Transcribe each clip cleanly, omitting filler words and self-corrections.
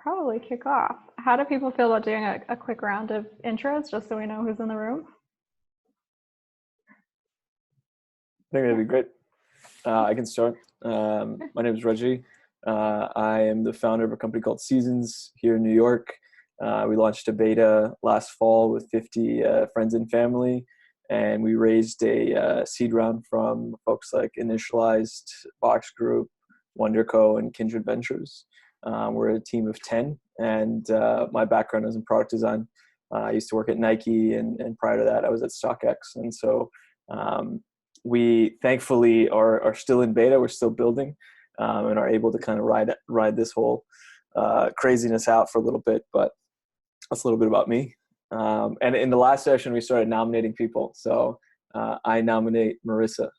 probably kick off. How do people feel about doing a quick round of intros just so we know who's in the room? I think that'd be great. I can start. My name is Reggie. I am the founder of a company called Seasons here in New York. We launched a beta last fall with 50 friends and family, and we raised a seed round from folks like Initialized, Box Group, WonderCo, and Kindred Ventures. We're a team of 10, and my background is in product design. I used to work at Nike, and prior to that, I was at StockX. And so we thankfully are still in beta. We're still building and are able to kind of ride this whole craziness out for a little bit. But that's a little bit about me. And in the last session, we started nominating people. So I nominate Marissa.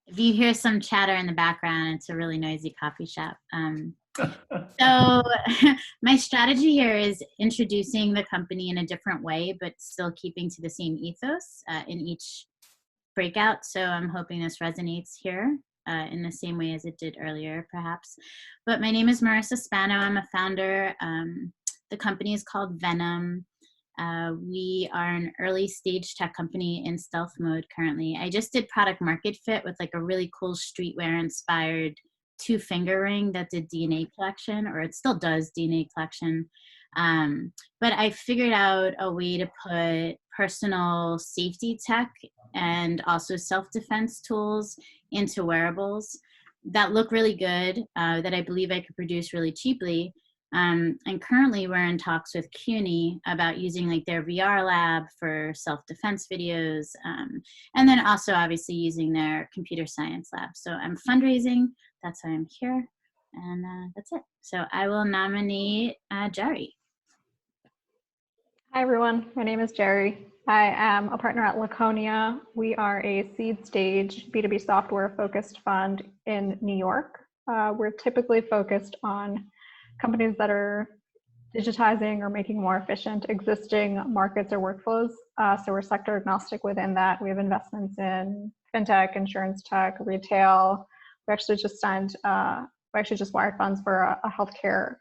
If you hear some chatter in the background, it's a really noisy coffee shop. So my strategy here is introducing the company in a different way, but still keeping to the same ethos in each breakout. So I'm hoping this resonates here in the same way as it did earlier, perhaps. But my name is Marissa Spano. I'm a founder. The company is called Venom. We are an early stage tech company in stealth mode currently. I just did product market fit with like a really cool streetwear inspired 2-finger ring that did DNA collection, or it still does DNA collection. But I figured out a way to put personal safety tech and also self-defense tools into wearables that look really good, that I believe I could produce really cheaply. And currently we're in talks with CUNY about using like their VR lab for self-defense videos. And then also obviously using their computer science lab. So I'm fundraising, that's why I'm here. And that's it. So I will nominate Jerry. Hi everyone, my name is Jerry. I am a partner at Laconia. We are a seed stage B2B software focused fund in New York. We're typically focused on companies that are digitizing or making more efficient existing markets or workflows. So we're sector agnostic within that. We have investments in fintech, insurance tech, retail. We actually just wired funds for a healthcare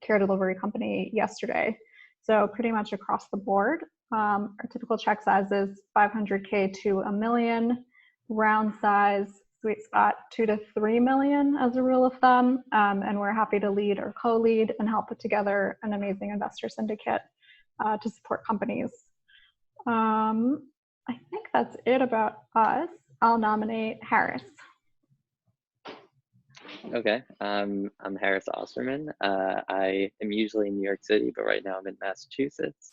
care delivery company yesterday. So pretty much across the board. Our typical check size is 500K to $1 million, round size, sweet spot 2 to 3 million as a rule of thumb. And we're happy to lead or co-lead and help put together an amazing investor syndicate to support companies. I think that's it about us. I'll nominate Harris. Okay, I'm Harris Osterman. I am usually in New York City, but right now I'm in Massachusetts.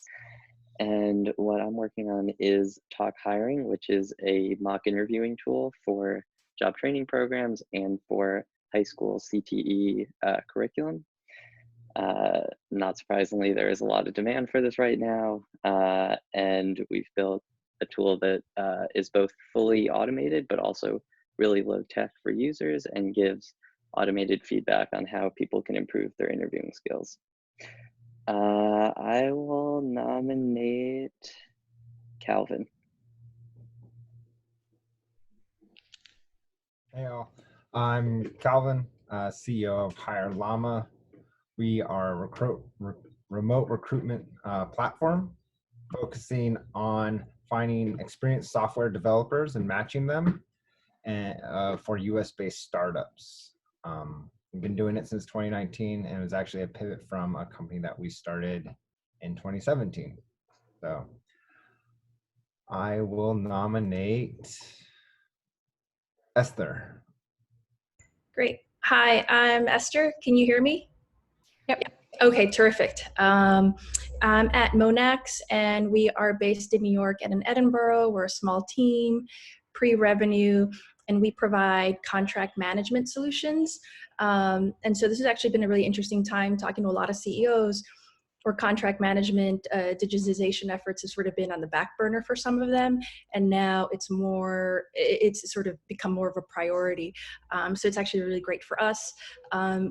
And what I'm working on is Talk Hiring, which is a mock interviewing tool for job training programs and for high school CTE curriculum. Not surprisingly, there is a lot of demand for this right now. And we've built a tool that is both fully automated, but also really low tech for users and gives automated feedback on how people can improve their interviewing skills. I will nominate Calvin. Hey all, I'm Calvin, CEO of Hire Llama. We are a remote recruitment platform focusing on finding experienced software developers and matching them and, for US-based startups. We've been doing it since 2019, and it was actually a pivot from a company that we started in 2017. So I will nominate Esther. Great. Hi, I'm Esther. Can you hear me? Yep. Okay, terrific. I'm at Monax, and we are based in New York and in Edinburgh. We're a small team, pre-revenue, and we provide contract management solutions. And so this has actually been a really interesting time talking to a lot of CEOs where contract management, digitization efforts has sort of been on the back burner for some of them. And now it's sort of become more of a priority. So it's actually really great for us.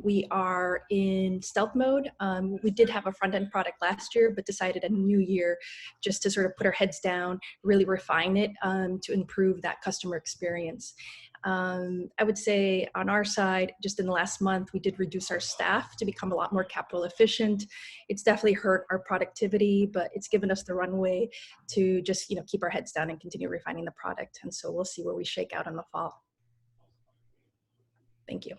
We are in stealth mode. We did have a front-end product last year, but decided a new year just to sort of put our heads down, really refine it to improve that customer experience. I would say on our side, just in the last month, we did reduce our staff to become a lot more capital efficient. It's definitely hurt our productivity, but it's given us the runway to just, keep our heads down and continue refining the product. And so we'll see where we shake out in the fall. Thank you.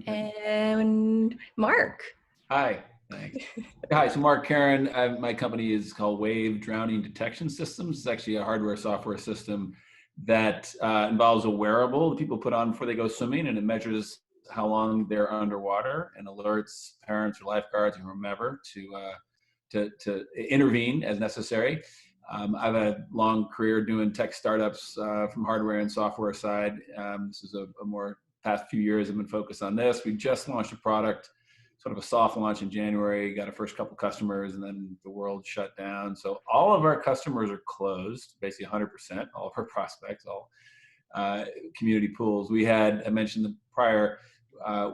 And Mark. Hi, thanks. Hi, so Mark Karen. My company is called Wave Drowning Detection Systems. It's actually a hardware software system that involves a wearable that people put on before they go swimming, and it measures how long they're underwater and alerts parents or lifeguards or whomever to intervene as necessary. I've had a long career doing tech startups from hardware and software side. This is a more past few years I've been focused on this. We just launched a product, sort of a soft launch in January, got our first couple customers, and then the world shut down. So all of our customers are closed, basically 100%, all of our prospects, all community pools. We had, I mentioned the prior,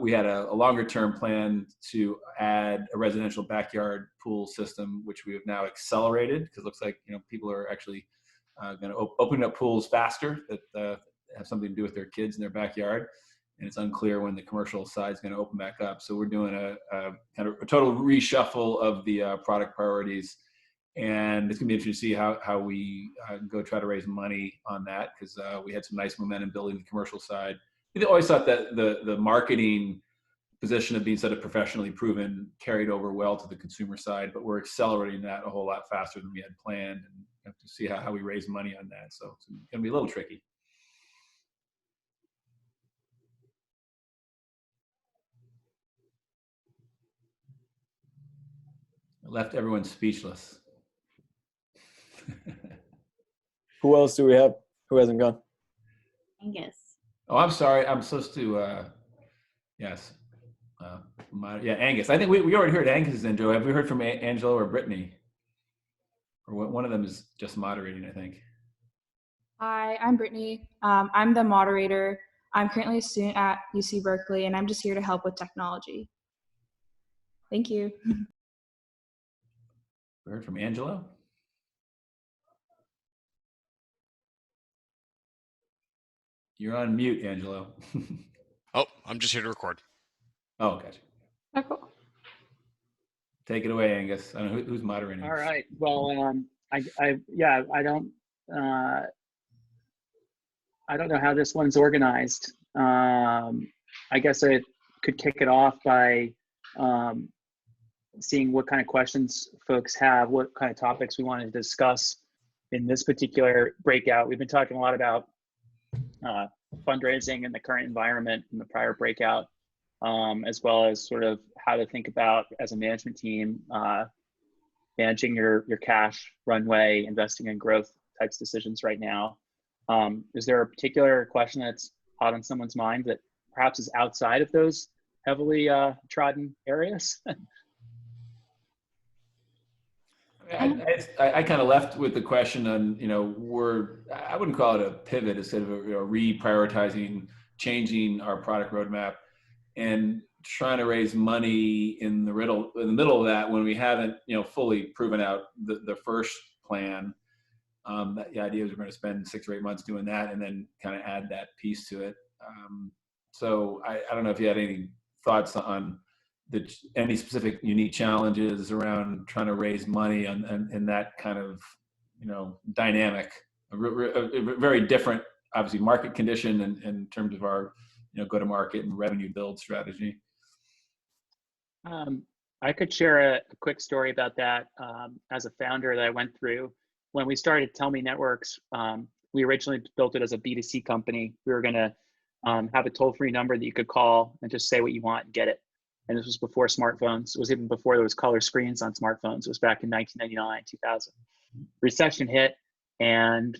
we had a longer term plan to add a residential backyard pool system, which we have now accelerated because it looks like people are actually going to open up pools faster that have something to do with their kids in their backyard. And it's unclear when the commercial side is going to open back up. So we're doing a kind of a total reshuffle of the product priorities. And it's going to be interesting to see how we go try to raise money on that, because we had some nice momentum building the commercial side. We always thought that the marketing position of being sort of professionally proven carried over well to the consumer side, but we're accelerating that a whole lot faster than we had planned, and have to see how we raise money on that. So it's going to be a little tricky. Left everyone speechless. Who else do we have? Who hasn't gone? Angus. Oh, I'm sorry. I'm supposed to, yes. Yeah, Angus. I think we already heard Angus's intro. Have we heard from Angelo or Brittany? Or one of them is just moderating, I think. Hi, I'm Brittany. I'm the moderator. I'm currently a student at UC Berkeley, and I'm just here to help with technology. Thank you. We heard from Angelo. You're on mute, Angelo. Oh, I'm just here to record. Oh, gotcha. Oh, cool. Take it away, Angus. I don't know who's moderating. All right. Well, I don't know how this one's organized. I guess I could kick it off by seeing what kind of questions folks have, what kind of topics we wanted to discuss in this particular breakout. We've been talking a lot about fundraising in the current environment in the prior breakout, as well as sort of how to think about, as a management team, managing your cash runway, investing in growth types decisions right now. Is there a particular question that's hot on someone's mind that perhaps is outside of those heavily trodden areas? I kind of left with the question on, I wouldn't call it a pivot, instead of reprioritizing, changing our product roadmap, and trying to raise money in the middle of that when we haven't, fully proven out the first plan. The idea is we're going to spend 6 or 8 months doing that, and then kind of add that piece to it. So I don't know if you had any thoughts on any specific unique challenges around trying to raise money in that kind of, dynamic, a very different, obviously, market condition in terms of our, go-to-market and revenue build strategy. I could share a quick story about that. As a founder that I went through, when we started Tell Me Networks, we originally built it as a B2C company. We were going to have a toll-free number that you could call and just say what you want and get it. And this was before smartphones. It was even before there was color screens on smartphones. It was back in 1999, 2000. Recession hit, and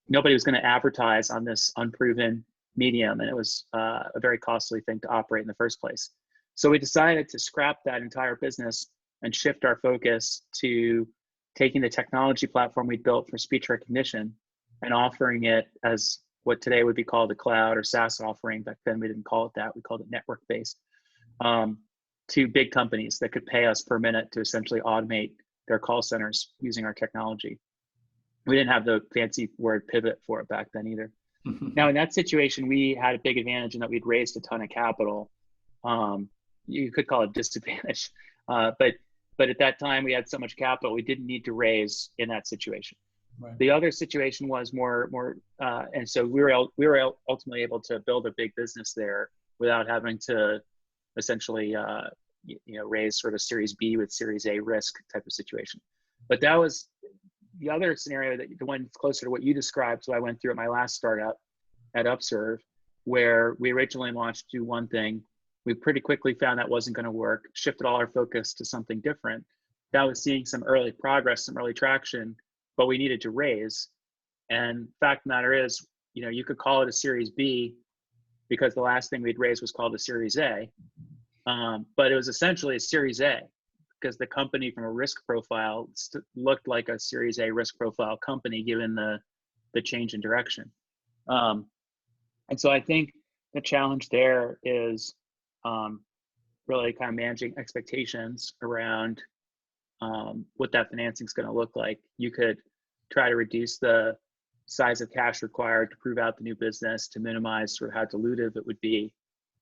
nobody was going to advertise on this unproven medium, and it was a very costly thing to operate in the first place. So we decided to scrap that entire business and shift our focus to taking the technology platform we built for speech recognition and offering it as what today would be called a cloud or SaaS offering. Back then we didn't call it that. We called it network-based. To big companies that could pay us per minute to essentially automate their call centers using our technology. We didn't have the fancy word pivot for it back then either. Now, in that situation, we had a big advantage in that we'd raised a ton of capital. You could call it disadvantage, but at that time we had so much capital we didn't need to raise in that situation. Right. The other situation was more, and so we were ultimately able to build a big business there without having to essentially raise sort of Series B with Series A risk type of situation. But that was the other scenario, that the one closer to what you described. So I went through at my last startup at Upserve, where we originally launched to do one thing. We pretty quickly found that wasn't going to work, shifted all our focus to something different. That was seeing some early progress, some early traction, but we needed to raise. And fact of the matter is, you could call it a Series B because the last thing we'd raised was called a Series A. But it was essentially a Series A because the company from a risk profile looked like a Series A risk profile company given the change in direction. And so I think the challenge there is really kind of managing expectations around what that financing is going to look like. You could try to reduce the size of cash required to prove out the new business to minimize sort of how dilutive it would be.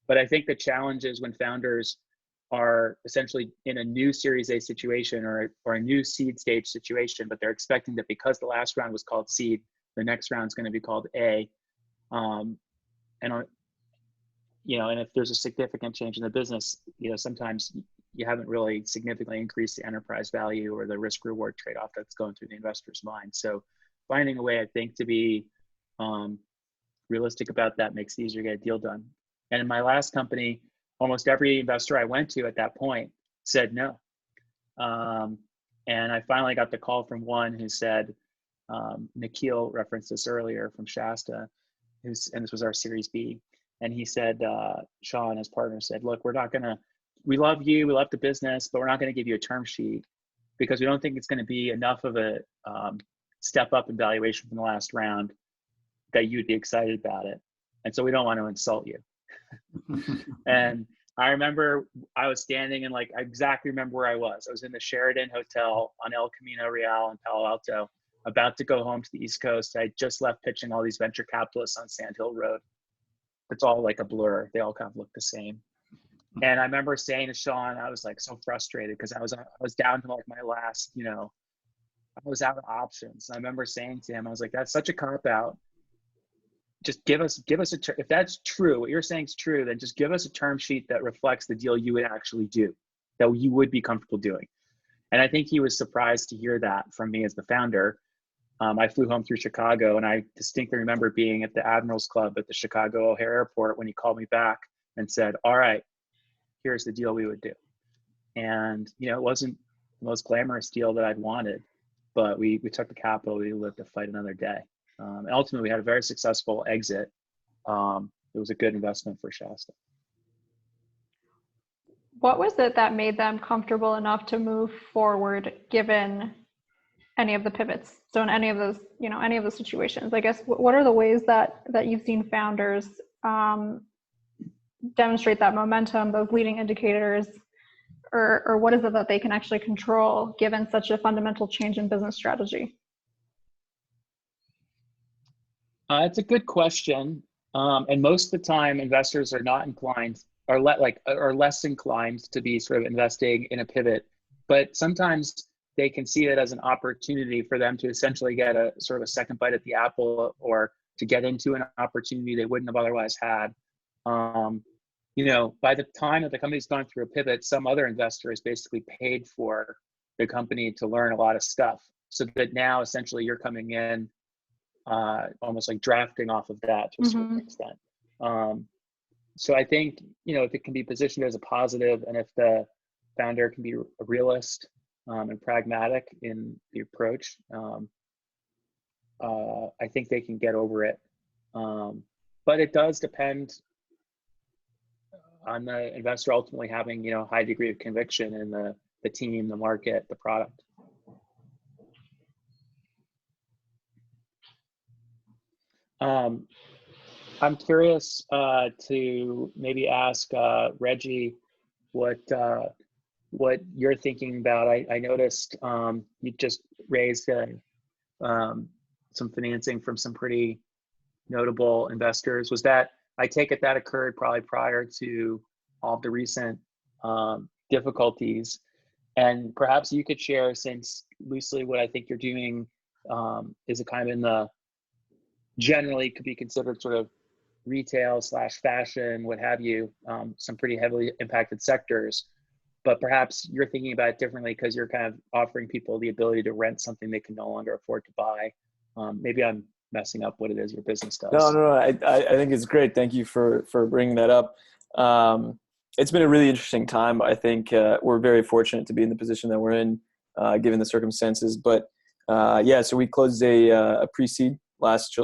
But I think the challenge is when founders are essentially in a new Series A situation or a new seed stage situation, but they're expecting that because the last round was called seed, the next round is going to be called A. And if there's a significant change in the business, sometimes you haven't really significantly increased the enterprise value or the risk reward trade-off that's going through the investor's mind. So finding a way, I think, to be realistic about that makes it easier to get a deal done. And in my last company, almost every investor I went to at that point said no. And I finally got the call from one who said, Nikhil referenced this earlier from Shasta, and this was our Series B. And he said, Sean, his partner, said, look, we love you, we love the business, but we're not going to give you a term sheet because we don't think it's going to be enough of a step up in valuation from the last round that you'd be excited about it. And so we don't want to insult you. And I remember I was standing and I exactly remember where I was. I was in the Sheraton Hotel on El Camino Real in Palo Alto, about to go home to the East Coast. I just left pitching all these venture capitalists on Sand Hill Road. It's all like a blur. They all kind of look the same. And I remember saying to Sean, I was so frustrated because I was down to my last, I was out of options. And I remember saying to him, I was like, that's such a cop out. Just give us if that's true, what you're saying is true, then just give us a term sheet that reflects the deal you would actually do, that you would be comfortable doing. And I think he was surprised to hear that from me as the founder. I flew home through Chicago, and I distinctly remember being at the Admirals Club at the Chicago O'Hare Airport when he called me back and said, all right, here's the deal we would do. And, it wasn't the most glamorous deal that I'd wanted, but we took the capital, we lived to fight another day. And ultimately, we had a very successful exit. It was a good investment for Shasta. What was it that made them comfortable enough to move forward given any of the pivots? So in any of those, any of the situations, I guess, what are the ways that you've seen founders demonstrate that momentum, those leading indicators, or what is it that they can actually control given such a fundamental change in business strategy? It's a good question. And most of the time, investors are not inclined or less inclined to be sort of investing in a pivot, but sometimes they can see it as an opportunity for them to essentially get a sort of a second bite at the apple or to get into an opportunity they wouldn't have otherwise had. By the time that the company's gone through a pivot, some other investor has basically paid for the company to learn a lot of stuff, so that now essentially you're coming in almost like drafting off of that to a certain extent. So I think, if it can be positioned as a positive, and if the founder can be a realist and pragmatic in the approach, I think they can get over it. But it does depend on the investor ultimately having, a high degree of conviction in the team, the market, the product. I'm curious to maybe ask Reggie what you're thinking about. I noticed you just raised some financing from some pretty notable investors. Was that, I take it that occurred probably prior to all of the recent difficulties. And perhaps you could share, since loosely what I think you're doing is a kind of in the, generally could be considered sort of retail / fashion, what have you, some pretty heavily impacted sectors. But perhaps you're thinking about it differently because you're kind of offering people the ability to rent something they can no longer afford to buy. Maybe I'm messing up what it is your business does. No. I think it's great. Thank you for bringing that up. It's been a really interesting time. I think we're very fortunate to be in the position that we're in, given the circumstances. But so we closed a pre-seed last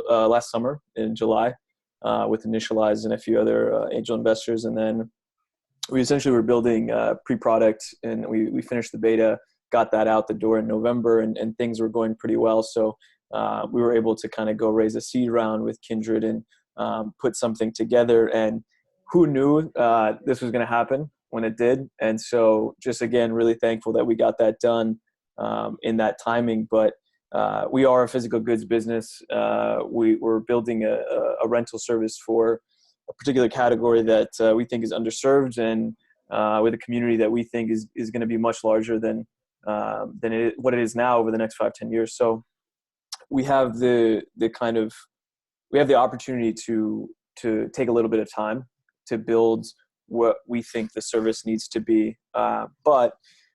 summer in July with Initialize and a few other angel investors, and then we essentially were building pre-product, and we finished the beta, got that out the door in November, and things were going pretty well. So we were able to kind of go raise a seed round with Kindred and put something together. And who knew this was going to happen when it did? And so just, again, really thankful that we got that done in that timing. But we are a physical goods business. We're building a rental service for a particular category that we think is underserved, and with a community that we think is going to be much larger than what it is now over the next 5-10 years. So we have the opportunity to take a little bit of time to build what we think the service needs to be. But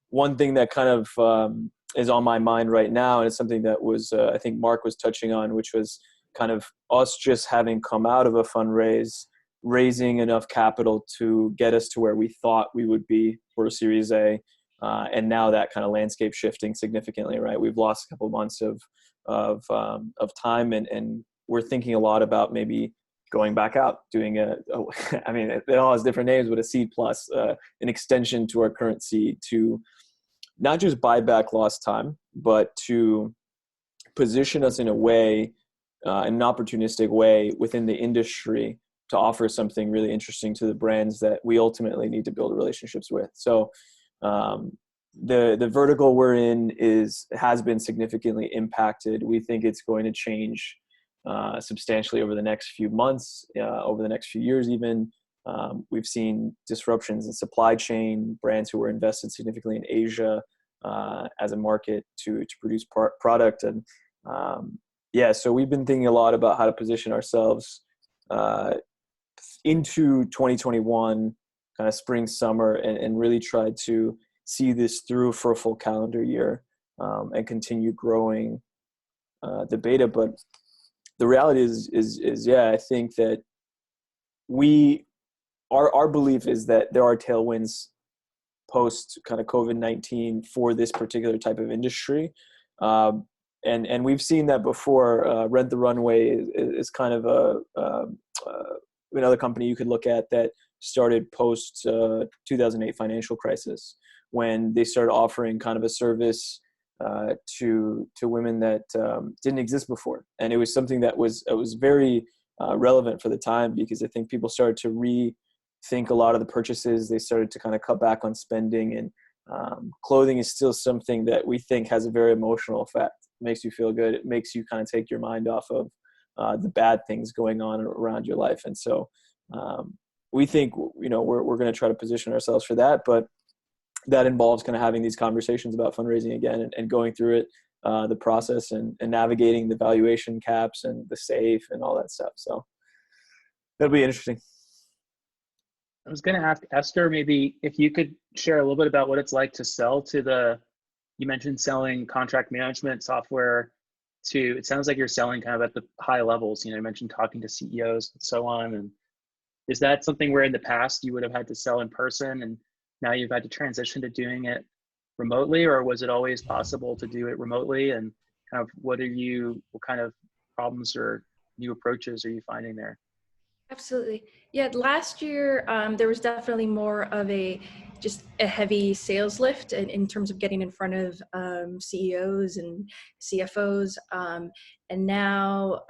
one thing that kind of is on my mind right now, and it's something that was I think Mark was touching on, which was kind of us just having come out of a fundraise, raising enough capital to get us to where we thought we would be for a Series A, and now that kind of landscape shifting significantly, right? We've lost a couple of months of time, and we're thinking a lot about maybe going back out, doing I mean, it all has different names, but a seed plus, an extension to our current seed, to not just buy back lost time, but to position us in a way, an opportunistic way within the industry to offer something really interesting to the brands that we ultimately need to build relationships with. So the vertical we're in has been significantly impacted. We think it's going to change substantially over the next few months, over the next few years even. We've seen disruptions in supply chain, brands who were invested significantly in Asia as a market to produce product. And so we've been thinking a lot about how to position ourselves into 2021, kind of spring, summer, and really try to see this through for a full calendar year, and continue growing the beta. But the reality is I think that our belief is that there are tailwinds post kind of COVID-19 for this particular type of industry. And we've seen that before. Rent the Runway is kind of another company you could look at that started post 2008 financial crisis, when they started offering kind of a service to women that didn't exist before. And it was something that was very relevant for the time, because I think people started to rethink a lot of the purchases. They started to kind of cut back on spending, and clothing is still something that we think has a very emotional effect. It makes you feel good. It makes you kind of take your mind off of the bad things going on around your life. And so we think, we're going to try to position ourselves for that, but that involves kind of having these conversations about fundraising again, and going through it, the process, and navigating the valuation caps and the safe and all that stuff. So that'll be interesting. I was going to ask Esther, maybe if you could share a little bit about what it's like to sell to you mentioned selling contract management software to, it sounds like you're selling kind of at the high levels. You mentioned talking to CEOs and so on. And is that something where in the past you would have had to sell in person, and now you've had to transition to doing it remotely, or was it always possible to do it remotely? And kind of what kind of problems or new approaches are you finding there? Absolutely. Yeah, last year there was definitely more of just a heavy sales lift in terms of getting in front of CEOs and CFOs. And now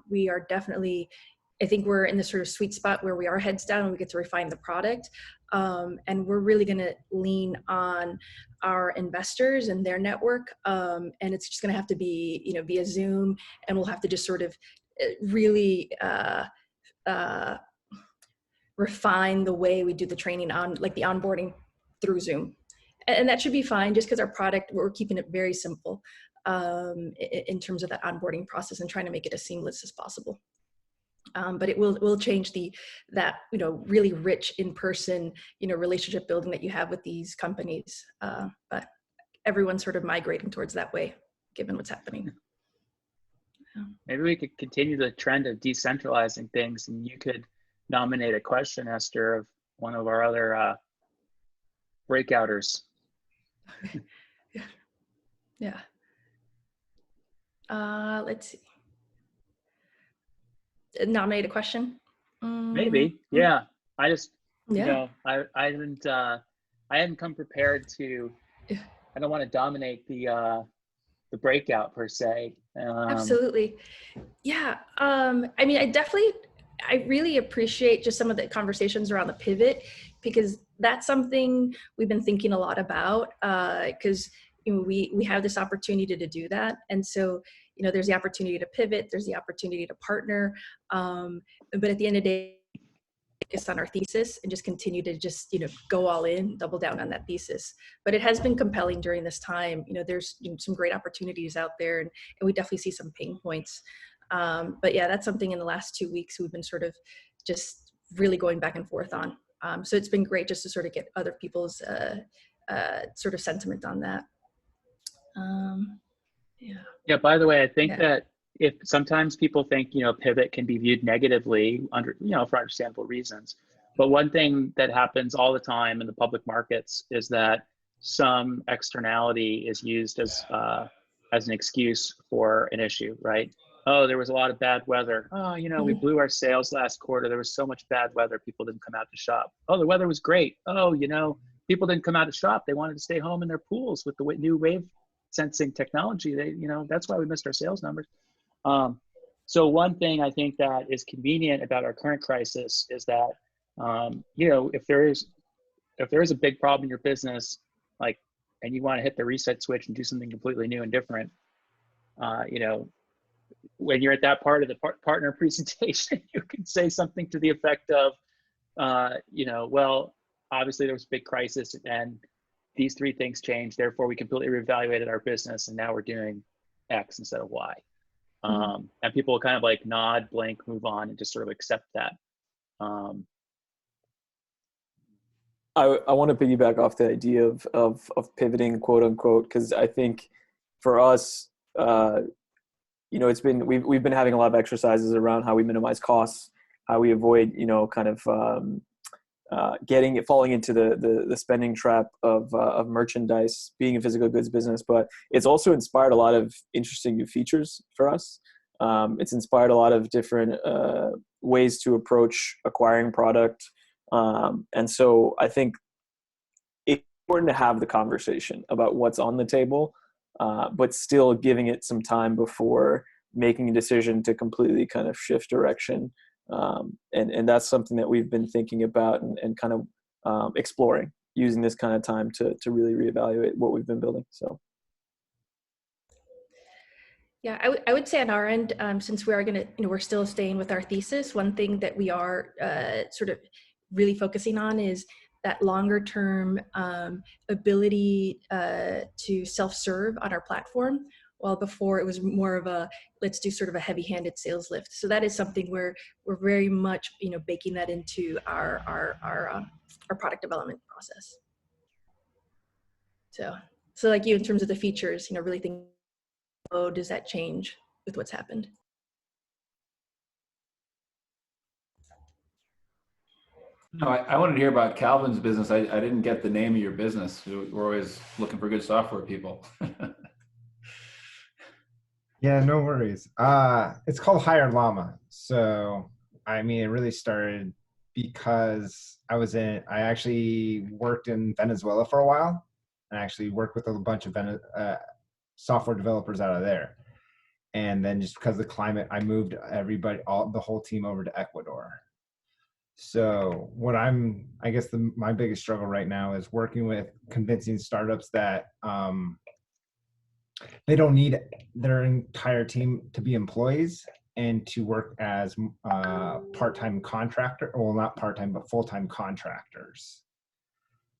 we are definitely I think we're in this sort of sweet spot where we are heads down and we get to refine the product. And we're really going to lean on our investors and their network. And it's just going to have to be, via Zoom, and we'll have to just sort of really refine the way we do the training on, like the onboarding through Zoom. And that should be fine, just because our product, we're keeping it very simple in terms of that onboarding process and trying to make it as seamless as possible. But it will change that really rich in-person relationship building that you have with these companies. But everyone's sort of migrating towards that way, given what's happening. Maybe we could continue the trend of decentralizing things, and you could nominate a question, Esther, of one of our other breakouters. Yeah. Let's see. Nominate a question. Maybe, yeah. I just, yeah. I hadn't come prepared to. I don't want to dominate the breakout per se. Absolutely, yeah. I mean, I really appreciate just some of the conversations around the pivot, because that's something we've been thinking a lot about. Because we have this opportunity to do that, and so there's the opportunity to pivot, there's the opportunity to partner, but at the end of the day, focus on our thesis and just continue to just go all in, double down on that thesis. But it has been compelling during this time. There's some great opportunities out there, and we definitely see some pain points. But yeah, that's something in the last 2 weeks we've been sort of just really going back and forth on. So it's been great just to sort of get other people's sort of sentiment on that. Yeah. By the way, I think that if sometimes people think pivot can be viewed negatively for understandable reasons, but one thing that happens all the time in the public markets is that some externality is used as an excuse for an issue, right? Oh, there was a lot of bad weather. Oh, we blew our sales last quarter. There was so much bad weather, people didn't come out to shop. Oh, the weather was great. Oh, people didn't come out to shop. They wanted to stay home in their pools with the new wave sensing technology. That's why we missed our sales numbers. So one thing I think that is convenient about our current crisis is that, if there is a big problem in your business, and you want to hit the reset switch and do something completely new and different, when you're at that part of the partner presentation, you can say something to the effect of, well, obviously there was a big crisis and these 3 things changed. Therefore, we completely reevaluated our business and now we're doing X instead of Y. And people will kind of nod, blink, move on, and just sort of accept that. I want to piggyback off the idea of pivoting, quote unquote, because I think for us, it's been we've been having a lot of exercises around how we minimize costs, how we avoid falling into the spending trap of merchandise, being a physical goods business. But it's also inspired a lot of interesting new features for us. It's inspired a lot of different ways to approach acquiring product. And so I think it's important to have the conversation about what's on the table, but still giving it some time before making a decision to completely kind of shift direction. And that's something that we've been thinking about and kind of exploring, using this kind of time to really reevaluate what we've been building. So. Yeah, I would say on our end, since we are going to, we're still staying with our thesis, one thing that we are sort of really focusing on is that longer term ability to self-serve on our platform. While before it was more of a, let's do sort of a heavy-handed sales lift. So that is something where we're very much, baking that into our product development process. So like you, in terms of the features, really think, oh, does that change with what's happened? No, I wanted to hear about Calvin's business. I didn't get the name of your business. We're always looking for good software people. Yeah, no worries. It's called Hire Llama. So, I mean, it really started because I actually worked in Venezuela for a while. I actually worked with a bunch of software developers out of there. And then just because of the climate, I moved the whole team over to Ecuador. So I guess my biggest struggle right now is working with convincing startups that they don't need their entire team to be employees and to work as part-time contractor, well, not part-time, but full-time contractors.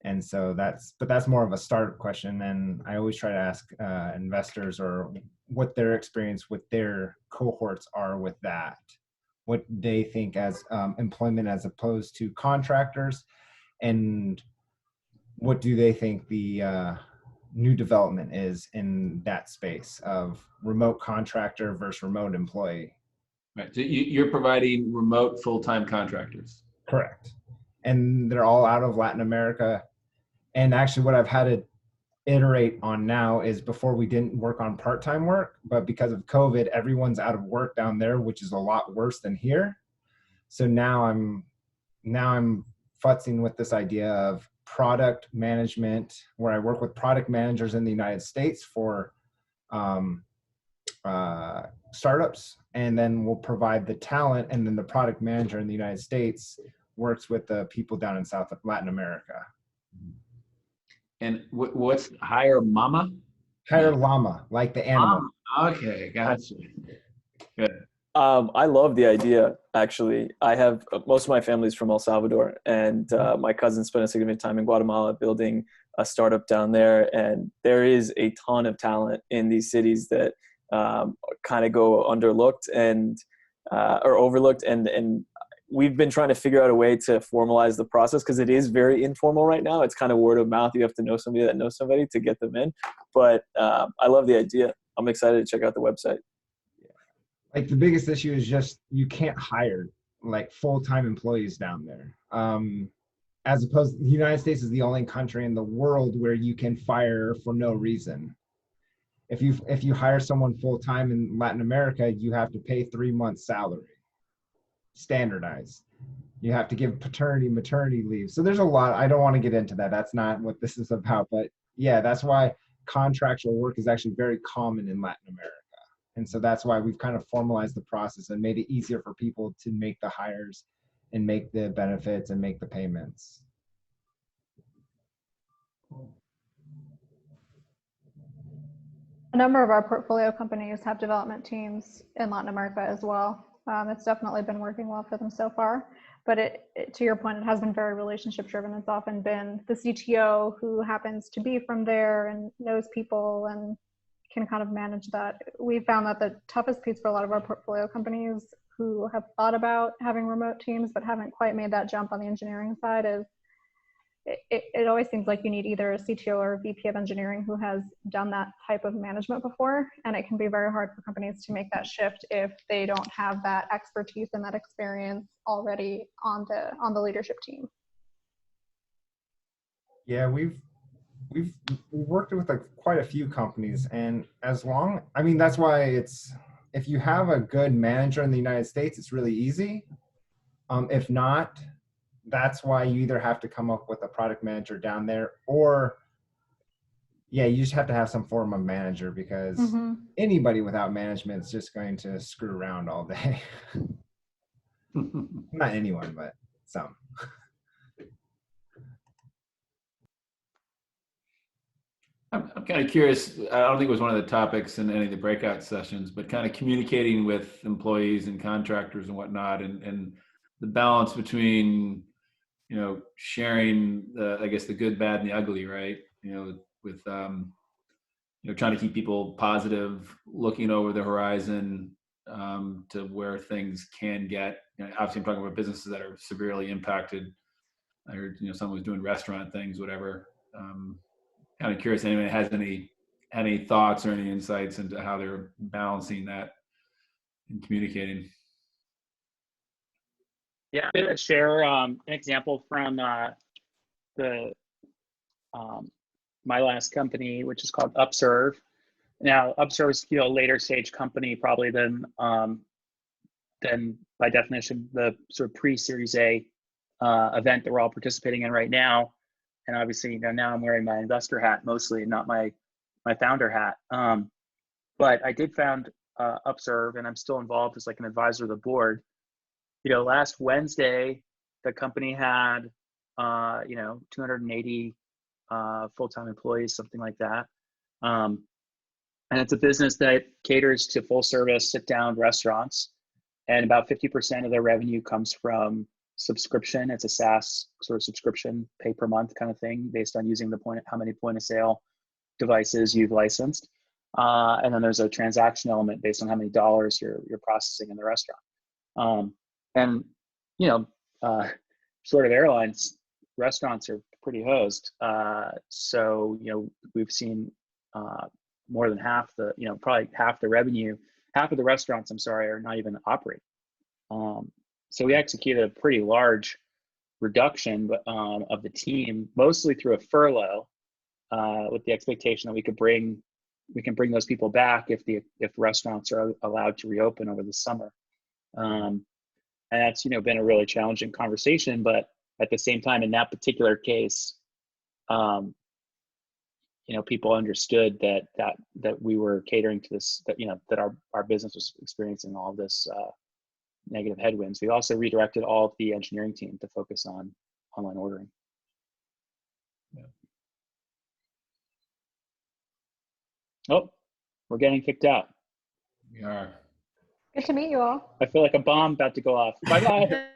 And so that's more of a startup question. And I always try to ask investors or what their experience with their cohorts are with that, what they think as employment as opposed to contractors, and what do they think the new development is in that space of remote contractor versus remote employee. Right. So you're providing remote full-time contractors. Correct. And they're all out of Latin America. And actually what I've had to iterate on now is before we didn't work on part-time work, but because of COVID, everyone's out of work down there, which is a lot worse than here. So now I'm futzing with this idea of product management, where I work with product managers in the United States for startups, and then we'll provide the talent, and then the product manager in the United States works with the people down in Latin America. And what's Hire Mama? Hire Llama, like the animal. Okay, gotcha. Good. I love the idea, actually. I have most of my family's from El Salvador, and my cousin spent a significant time in Guatemala building a startup down there. And there is a ton of talent in these cities that kind of go underlooked or overlooked. And we've been trying to figure out a way to formalize the process because it is very informal right now. It's kind of word of mouth. You have to know somebody that knows somebody to get them in. But I love the idea. I'm excited to check out the website. Like the biggest issue is just you can't hire like full-time employees down there. As opposed, the United States is the only country in the world where you can fire for no reason. If you hire someone full-time in Latin America, you have to pay 3 months salary, standardized. You have to give paternity, maternity leave. So there's a lot. I don't want to get into that. That's not what this is about. But yeah, that's why contractual work is actually very common in Latin America. And so that's why we've kind of formalized the process and made it easier for people to make the hires and make the benefits and make the payments. A number of our portfolio companies have development teams in Latin America as well. It's definitely been working well for them so far. But to your point, it has been very relationship driven. It's often been the CTO who happens to be from there and knows people and can kind of manage that. We found that the toughest piece for a lot of our portfolio companies who have thought about having remote teams but haven't quite made that jump on the engineering side is it always seems like you need either a CTO or a VP of engineering who has done that type of management before, and it can be very hard for companies to make that shift if they don't have that expertise and that experience already on the leadership team. Yeah, we've worked with quite a few companies, and that's why if you have a good manager in the United States, it's really easy. If not, that's why you either have to come up with a product manager down there, or you just have to have some form of manager, because anybody without management is just going to screw around all day. Not anyone, but some. I'm kind of curious. I don't think it was one of the topics in any of the breakout sessions, but kind of communicating with employees and contractors and whatnot, and the balance between, sharing the good, bad, and the ugly, right? With trying to keep people positive, looking over the horizon to where things can get. Obviously, I'm talking about businesses that are severely impacted. I heard someone was doing restaurant things, whatever. Kind of curious, anyone has any thoughts or any insights into how they're balancing that and communicating? Yeah, I'm going to share an example from my last company, which is called Upserve. Now, Upserve is a later stage company, probably than by definition the sort of pre-Series A event that we're all participating in right now. And obviously, now I'm wearing my investor hat mostly, not my founder hat. But I did found Upserve, and I'm still involved as like an advisor of the board. Last Wednesday, the company had 280 full-time employees, something like that. And it's a business that caters to full-service sit-down restaurants, and about 50% of their revenue comes from subscription. It's a SaaS sort of subscription, pay per month kind of thing, based on using how many point of sale devices you've licensed. And then there's a transaction element based on how many dollars you're processing in the restaurant. Sort of airlines, restaurants are pretty hosed. So we've seen more than half probably half the revenue, half of the restaurants, are not even operating. So we executed a pretty large reduction of the team, mostly through a furlough, with the expectation that we can bring those people back if restaurants are allowed to reopen over the summer. And that's been a really challenging conversation, but at the same time, in that particular case, people understood that we were catering to this, that our business was experiencing all of this negative headwinds. We also redirected all of the engineering team to focus on online ordering. Yeah. Oh, we're getting kicked out. We are. Good to meet you all. I feel like a bomb about to go off. Bye-bye.